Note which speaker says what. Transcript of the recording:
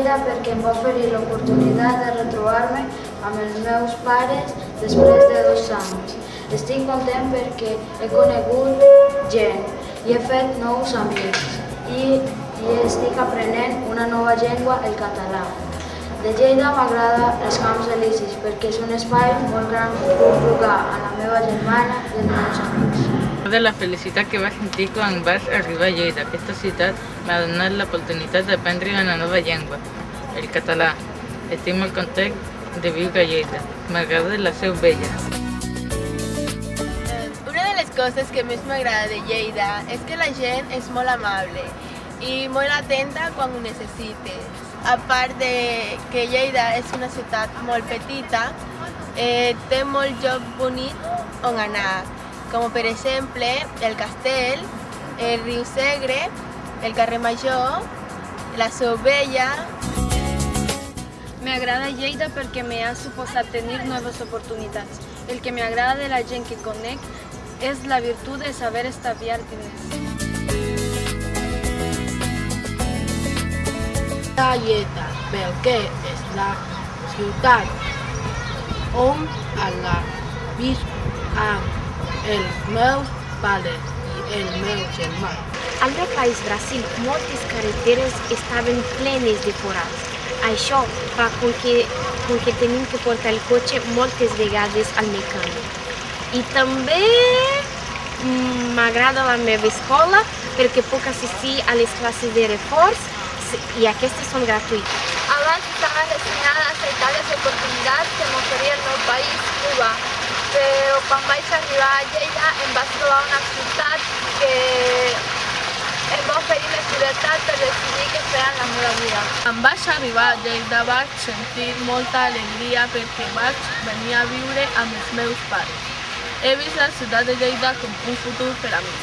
Speaker 1: Lleida perquè em va oferir l'oportunitat de retrobar-me amb els meus pares després de 2 anys. Estic content perquè he conegut gent i he fet nous amics i estic aprenent una nova llengua, el català. De Lleida m'agrada els Camps Elisis perquè és un espai molt gran per jugar amb la meva germana i els meus amics.
Speaker 2: De la felicitat que vaig sentir quan vaig arribar a Lleida. Aquesta ciutat m'ha donat l'oportunitat d'aprendre una nova llengua, el català. Estic molt content de viure a Lleida. M'agrada la seu bella.
Speaker 3: Una de les coses que més m'agrada de Lleida és que la gent és molt amable i molt atenta quan ho necessites. A part de que Lleida és una ciutat molt petita, té molt lloc bonic on anar, com per exemple el castell, el riu Segre, el carrer Major, la Seu Vella.
Speaker 4: Me agrada Lleida perquè me ha suposat tenir noves oportunitats. El que me agrada de la gent que conec és la virtut de saber estalviar diners.
Speaker 5: Lleida perquè és la ciutat on visc amb els meus pares i el meu germà.
Speaker 6: Al meu país, Brasil, moltes carreteres estaven plenes de forats. Això fa com que tenim que portar el cotxe moltes vegades al mecànic. I també m'agrada la meva escola perquè puc assistir a les classes de reforç i aquestes són gratuïtes.
Speaker 7: Abans estava destinada a acceptar les oportunitats que m'oferia el meu país, Cuba, però quan vaig arribar a Lleida em vaig trobar una ciutat que em va oferir més llibertat per decidir què fer en la meva vida.
Speaker 3: Quan vaig arribar a Lleida vaig sentir molta alegria perquè vaig venir a viure amb els meus pares. He vist la ciutat de Lleida com un futur per a mi.